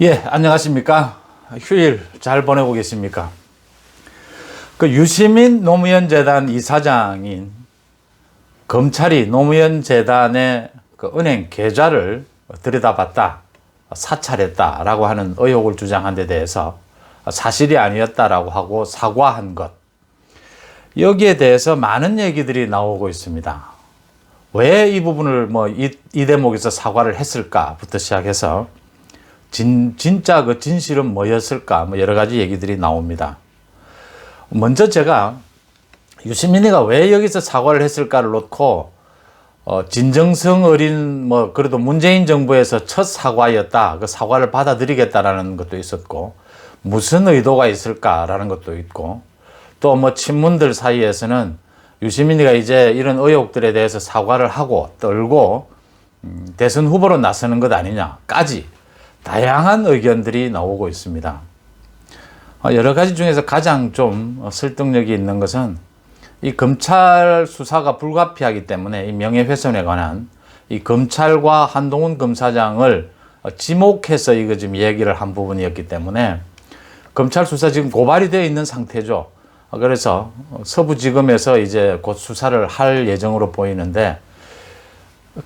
예, 안녕하십니까. 휴일 잘 보내고 계십니까? 그 유시민 노무현 재단 이사장인 검찰이 노무현 재단의 그 은행 계좌를 들여다봤다, 사찰했다라고 하는 의혹을 주장한 데 대해서 사실이 아니었다라고 하고 사과한 것. 여기에 대해서 많은 얘기들이 나오고 있습니다. 왜 이 부분을 이 대목에서 사과를 했을까부터 시작해서 진짜 그 진실은 뭐였을까, 여러 가지 얘기들이 나옵니다. 먼저 제가 유시민이가 왜 여기서 사과를 했을까를 놓고, 진정성 어린, 그래도 문재인 정부에서 첫 사과였다, 그 사과를 받아들이겠다라는 것도 있었고, 무슨 의도가 있을까라는 것도 있고, 또 친문들 사이에서는 유시민이가 이제 이런 의혹들에 대해서 사과를 하고 떨고, 대선 후보로 나서는 것 아니냐까지 다양한 의견들이 나오고 있습니다. 여러 가지 중에서 가장 좀 설득력이 있는 것은 이 검찰 수사가 불가피하기 때문에 이 명예훼손에 관한 이 검찰과 한동훈 검사장을 지목해서 이거 지금 얘기를 한 부분이었기 때문에 검찰 수사 지금 고발이 되어 있는 상태죠. 그래서 서부지검에서 이제 곧 수사를 할 예정으로 보이는데,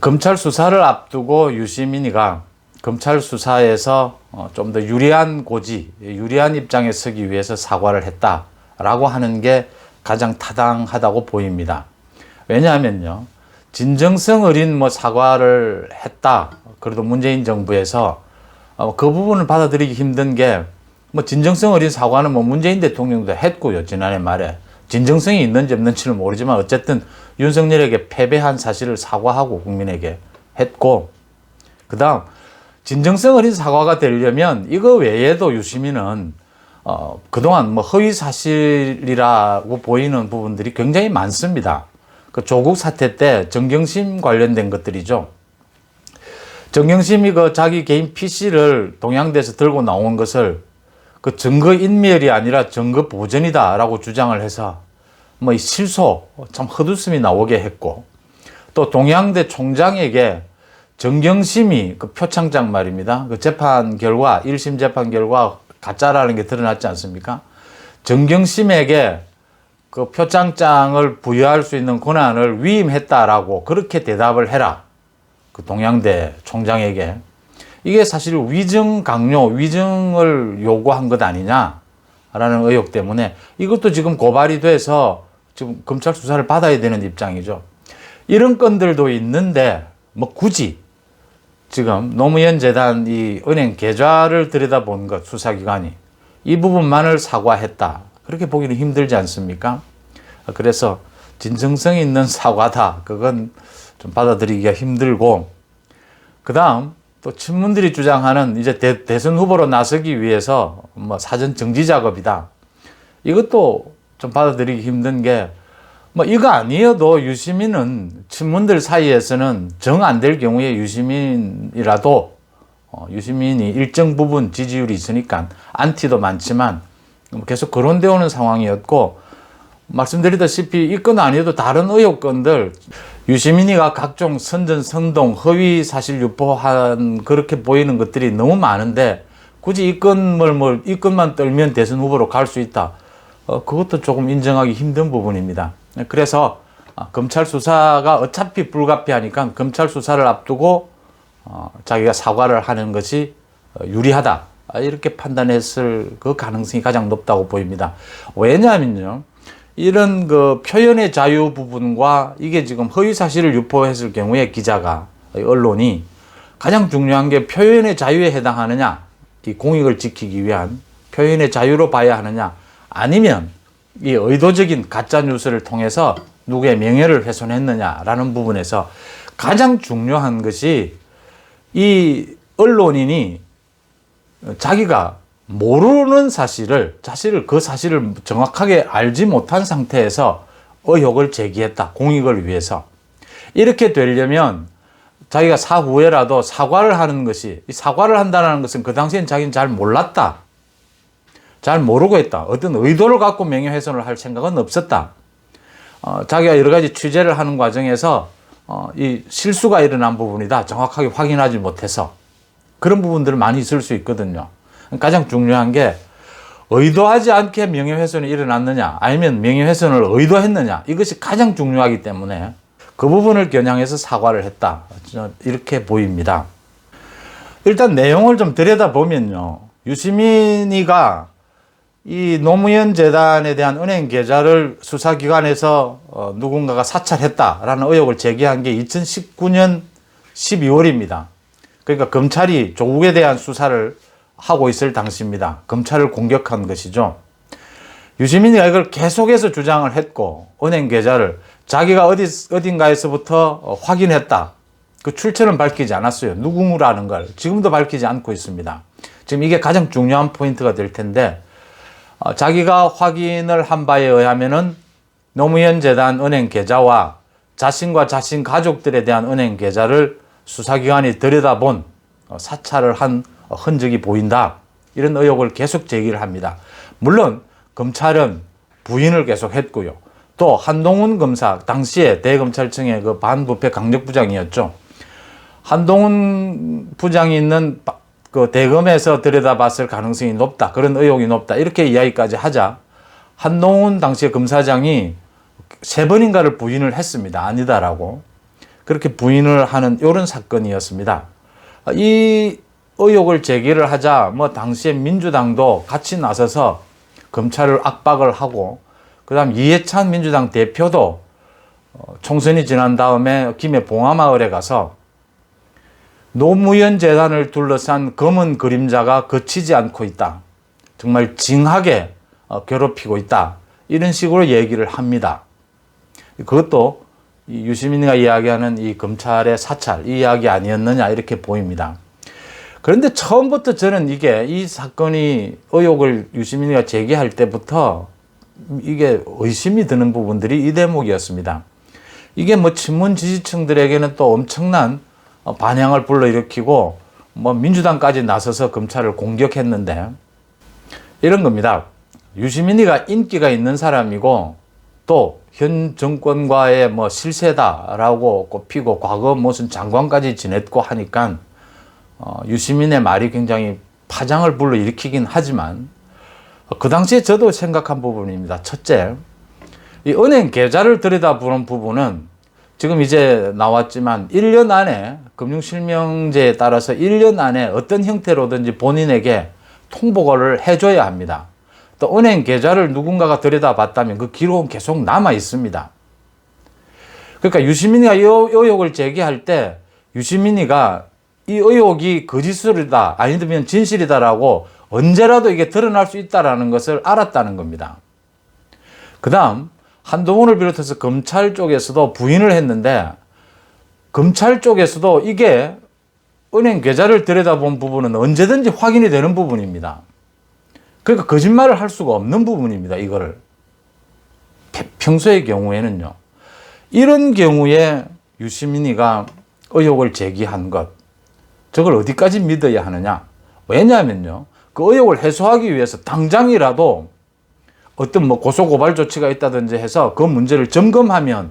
검찰 수사를 앞두고 유시민이가 검찰 수사에서 좀 더 유리한 고지, 유리한 입장에 서기 위해서 사과를 했다라고 하는 게 가장 타당하다고 보입니다. 왜냐하면요, 진정성 어린 사과를 했다, 그래도 문재인 정부에서 그 부분을 받아들이기 힘든 게, 진정성 어린 사과는 문재인 대통령도 했고요, 지난해 말에. 진정성이 있는지 없는지는 모르지만 어쨌든 윤석열에게 패배한 사실을 사과하고 국민에게 했고, 그 다음 진정성 어린 사과가 되려면 이거 외에도 유시민은 그동안 허위 사실이라고 보이는 부분들이 굉장히 많습니다. 그 조국 사태 때 정경심 관련된 것들이죠. 정경심이 그 자기 개인 PC를 동양대에서 들고 나온 것을 그 증거 인멸이 아니라 증거 보전이다라고 주장을 해서 이 실소 참 헛웃음이 나오게 했고, 또 동양대 총장에게 정경심이 그 표창장 말입니다. 그 재판 결과, 1심 재판 결과 가짜라는 게 드러났지 않습니까? 정경심에게 그 표창장을 부여할 수 있는 권한을 위임했다라고 그렇게 대답을 해라, 그 동양대 총장에게. 이게 사실 위증 강요, 위증을 요구한 것 아니냐라는 의혹 때문에 이것도 지금 고발이 돼서 지금 검찰 수사를 받아야 되는 입장이죠. 이런 건들도 있는데 굳이 지금 노무현 재단 이 은행 계좌를 들여다본 것, 수사기관이 이 부분만을 사과했다, 그렇게 보기는 힘들지 않습니까? 그래서 진정성 있는 사과다, 그건 좀 받아들이기가 힘들고, 그 다음 또 친문들이 주장하는 이제 대선 후보로 나서기 위해서 사전 정지 작업이다, 이것도 좀 받아들이기 힘든 게, 이거 아니어도 유시민은 친문들 사이에서는 정 안 될 경우에 유시민이라도 유시민이 일정 부분 지지율이 있으니까 안티도 많지만 계속 거론되어 오는 상황이었고, 말씀드리다시피 이 건 아니어도 다른 의혹건들, 유시민이가 각종 선전선동, 허위 사실 유포한 그렇게 보이는 것들이 너무 많은데 굳이 이 건만 떨면 대선 후보로 갈 수 있다, 그것도 조금 인정하기 힘든 부분입니다. 그래서 검찰 수사가 어차피 불가피하니까 검찰 수사를 앞두고 자기가 사과를 하는 것이 유리하다, 이렇게 판단했을 그 가능성이 가장 높다고 보입니다. 왜냐하면요, 이런 그 표현의 자유 부분과 이게 지금 허위 사실을 유포했을 경우에 기자가, 언론이 가장 중요한 게 표현의 자유에 해당하느냐, 이 공익을 지키기 위한 표현의 자유로 봐야 하느냐, 아니면 이 의도적인 가짜 뉴스를 통해서 누구의 명예를 훼손했느냐라는 부분에서 가장 중요한 것이, 이 언론인이 자기가 모르는 사실을 그 사실을 정확하게 알지 못한 상태에서 의혹을 제기했다, 공익을 위해서. 이렇게 되려면 자기가 사후에라도 사과를 하는 것이, 사과를 한다는 것은 그 당시엔 자기는 잘 몰랐다, 잘 모르고 했다, 어떤 의도를 갖고 명예훼손을 할 생각은 없었다, 자기가 여러 가지 취재를 하는 과정에서 이 실수가 일어난 부분이다, 정확하게 확인하지 못해서 그런 부분들은 많이 있을 수 있거든요. 가장 중요한 게 의도하지 않게 명예훼손이 일어났느냐 아니면 명예훼손을 의도했느냐, 이것이 가장 중요하기 때문에 그 부분을 겨냥해서 사과를 했다, 이렇게 보입니다. 일단 내용을 좀 들여다보면요, 유시민이가 이 노무현 재단에 대한 은행 계좌를 수사기관에서 누군가가 사찰했다라는 의혹을 제기한 게 2019년 12월입니다. 그러니까 검찰이 조국에 대한 수사를 하고 있을 당시입니다. 검찰을 공격한 것이죠. 유시민이가 이걸 계속해서 주장을 했고, 은행 계좌를 자기가 어딘가에서부터 확인했다, 그 출처는 밝히지 않았어요. 누구라는 걸 지금도 밝히지 않고 있습니다. 지금 이게 가장 중요한 포인트가 될 텐데, 자기가 확인을 한 바에 의하면은 노무현 재단 은행 계좌와 자신과 자신 가족들에 대한 은행 계좌를 수사기관이 들여다본 사찰을 한 흔적이 보인다, 이런 의혹을 계속 제기를 합니다. 물론 검찰은 부인을 계속 했고요. 또 한동훈 검사, 당시에 대검찰청의 그 반부패 강력부장이었죠. 한동훈 부장이 있는 그 대검에서 들여다봤을 가능성이 높다, 그런 의혹이 높다, 이렇게 이야기까지 하자 한동훈 당시의 검사장이 3번인가를 부인을 했습니다. 아니다라고. 그렇게 부인을 하는 이런 사건이었습니다. 이 의혹을 제기를 하자 뭐 당시에 민주당도 같이 나서서 검찰을 압박을 하고, 그 다음 이해찬 민주당 대표도 총선이 지난 다음에 김해 봉하마을에 가서 노무현 재단을 둘러싼 검은 그림자가 그치지 않고 있다, 정말 징하게 괴롭히고 있다, 이런 식으로 얘기를 합니다. 그것도 유시민이가 이야기하는 이 검찰의 사찰, 이 이야기 아니었느냐, 이렇게 보입니다. 그런데 처음부터 저는 이 사건이 의혹을 유시민이가 제기할 때부터 이게 의심이 드는 부분들이 이 대목이었습니다. 이게 뭐 친문 지지층들에게는 또 엄청난 반향을 불러일으키고 뭐 민주당까지 나서서 검찰을 공격했는데, 이런 겁니다. 유시민이가 인기가 있는 사람이고 또 현 정권과의 뭐 실세다라고 꼽히고 과거 무슨 장관까지 지냈고 하니까 유시민의 말이 굉장히 파장을 불러일으키긴 하지만, 그 당시에 저도 생각한 부분입니다. 첫째, 이 은행 계좌를 들여다보는 부분은 지금 이제 나왔지만 1년 안에, 금융실명제에 따라서 1년 안에 어떤 형태로든지 본인에게 통보를 해줘야 합니다. 또 은행 계좌를 누군가가 들여다봤다면 그 기록은 계속 남아 있습니다. 그러니까 유시민이가 이 의혹을 제기할 때 유시민이가 이 의혹이 거짓이다, 아니면 진실이다라고 언제라도 이게 드러날 수 있다는 것을 알았다는 겁니다. 그 다음 한동훈을 비롯해서 검찰 쪽에서도 부인을 했는데, 검찰 쪽에서도 이게 은행 계좌를 들여다본 부분은 언제든지 확인이 되는 부분입니다. 그러니까 거짓말을 할 수가 없는 부분입니다. 이거를 평소의 경우에는요. 이런 경우에 유시민이가 의혹을 제기한 것, 저걸 어디까지 믿어야 하느냐. 왜냐하면요, 그 의혹을 해소하기 위해서 당장이라도 어떤 뭐 고소고발 조치가 있다든지 해서 그 문제를 점검하면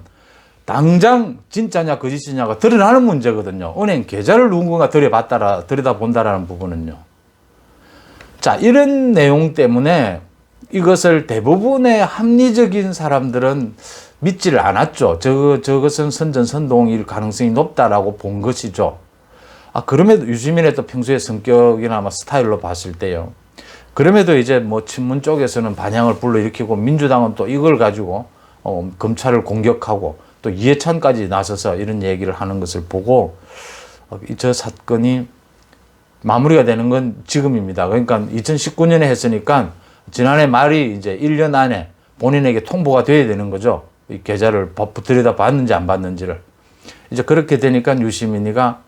당장 진짜냐 거짓이냐가 드러나는 문제거든요. 은행 계좌를 누군가 들여다본다라는 부분은요. 자, 이런 내용 때문에 이것을 대부분의 합리적인 사람들은 믿지를 않았죠. 저것은 선전선동일 가능성이 높다라고 본 것이죠. 그럼에도 유시민의 또 평소의 성격이나 아마 스타일로 봤을 때요. 그럼에도 이제 뭐 친문 쪽에서는 반향을 불러일으키고 민주당은 또 이걸 가지고 검찰을 공격하고 또 이해찬까지 나서서 이런 얘기를 하는 것을 보고 저 사건이 마무리가 되는 건 지금입니다. 그러니까 2019년에 했으니까 지난해 말이 이제 1년 안에 본인에게 통보가 돼야 되는 거죠. 이 계좌를 들여다 봤는지 안 봤는지를. 이제 그렇게 되니까 유시민이가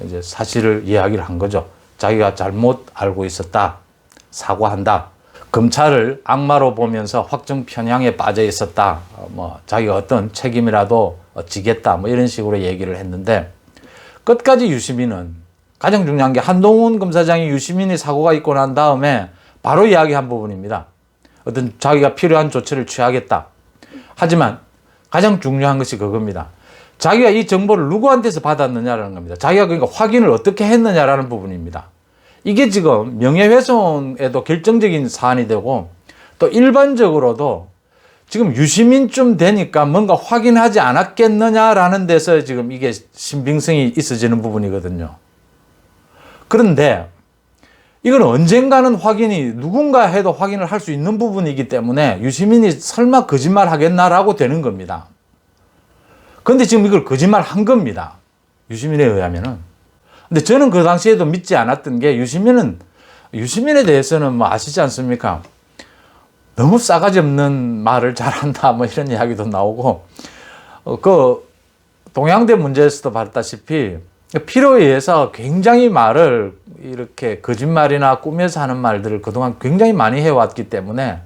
이제 사실을 이야기를 한 거죠. 자기가 잘못 알고 있었다. 사과한다. 검찰을 악마로 보면서 확정 편향에 빠져 있었다. 자기가 어떤 책임이라도 지겠다. 이런 식으로 얘기를 했는데, 끝까지 유시민은 가장 중요한 게 한동훈 검사장이 유시민이 사고가 있고 난 다음에 바로 이야기한 부분입니다. 어떤 자기가 필요한 조치를 취하겠다. 하지만 가장 중요한 것이 그겁니다. 자기가 이 정보를 누구한테서 받았느냐라는 겁니다. 자기가 그러니까 확인을 어떻게 했느냐라는 부분입니다. 이게 지금 명예훼손에도 결정적인 사안이 되고 또 일반적으로도 지금 유시민쯤 되니까 뭔가 확인하지 않았겠느냐라는 데서 지금 이게 신빙성이 있어지는 부분이거든요. 그런데 이건 언젠가는 확인이 누군가 해도 확인을 할 수 있는 부분이기 때문에 유시민이 설마 거짓말 하겠나라고 되는 겁니다. 그런데 지금 이걸 거짓말 한 겁니다. 유시민에 의하면은. 근데 저는 그 당시에도 믿지 않았던 게 유시민에 대해서는 뭐 아시지 않습니까? 너무 싸가지 없는 말을 잘한다 뭐 이런 이야기도 나오고 그 동양대 문제에서도 봤다시피 필요에 의해서 굉장히 말을 이렇게 거짓말이나 꾸며서 하는 말들을 그동안 굉장히 많이 해왔기 때문에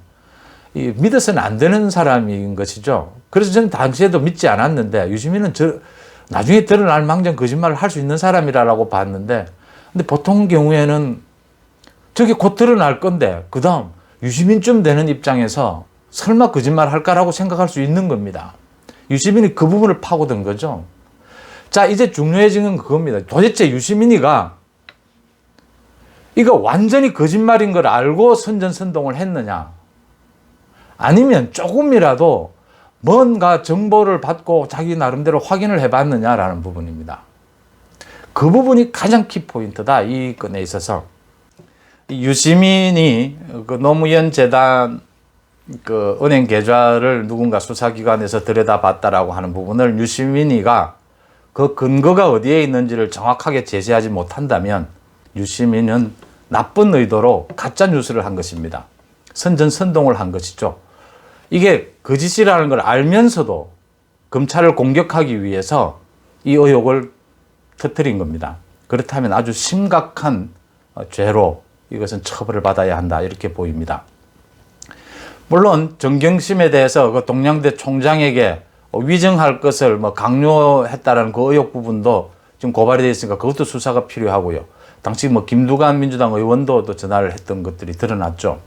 믿어서는 안 되는 사람인 것이죠. 그래서 저는 당시에도 믿지 않았는데 유시민은 나중에 드러날 망정 거짓말을 할 수 있는 사람이라고 봤는데 근데 보통 경우에는 저게 곧 드러날 건데 그 다음 유시민쯤 되는 입장에서 설마 거짓말 할까라고 생각할 수 있는 겁니다. 유시민이 그 부분을 파고든 거죠. 자, 이제 중요해진 건 그겁니다. 도대체 유시민이가 이거 완전히 거짓말인 걸 알고 선전선동을 했느냐? 아니면 조금이라도 뭔가 정보를 받고 자기 나름대로 확인을 해봤느냐라는 부분입니다. 그 부분이 가장 키포인트다. 이 건에 있어서. 유시민이 그 노무현 재단 그 은행 계좌를 누군가 수사기관에서 들여다봤다라고 하는 부분을 유시민이가 그 근거가 어디에 있는지를 정확하게 제시하지 못한다면 유시민은 나쁜 의도로 가짜 뉴스를 한 것입니다. 선전선동을 한 것이죠. 이게 거짓이라는 걸 알면서도 검찰을 공격하기 위해서 이 의혹을 터뜨린 겁니다. 그렇다면 아주 심각한 죄로 이것은 처벌을 받아야 한다 이렇게 보입니다. 물론 정경심에 대해서 그 동양대 총장에게 위증할 것을 뭐 강요했다라는 그 의혹 부분도 지금 고발이 되어 있으니까 그것도 수사가 필요하고요. 당시 뭐 김두관 민주당 의원도 또 전화를 했던 것들이 드러났죠.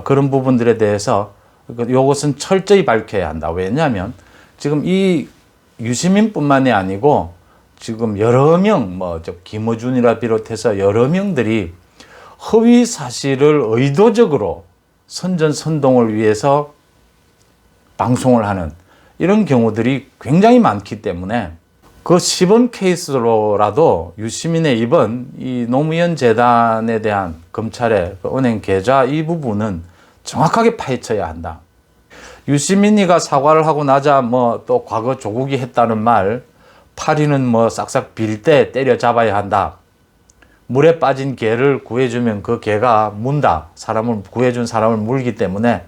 그런 부분들에 대해서 이것은 철저히 밝혀야 한다. 왜냐하면 지금 이 유시민뿐만이 아니고 지금 여러 명, 뭐 김어준이라 비롯해서 여러 명들이 허위 사실을 의도적으로 선전선동을 위해서 방송을 하는 이런 경우들이 굉장히 많기 때문에 그 시범 케이스로라도 유시민의 이번 이 노무현 재단에 대한 검찰의 그 은행 계좌 이 부분은 정확하게 파헤쳐야 한다. 유시민이가 사과를 하고 나자 뭐 또 과거 조국이 했다는 말, 파리는 뭐 싹싹 빌 때 때려잡아야 한다. 물에 빠진 개를 구해주면 그 개가 문다. 사람을 구해준 사람을 물기 때문에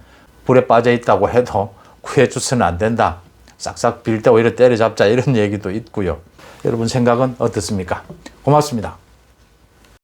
불에 빠져 있다고 해도 구해줘서는 안 된다. 싹싹 빌 때 오히려 때려잡자 이런 얘기도 있고요. 여러분 생각은 어떻습니까? 고맙습니다.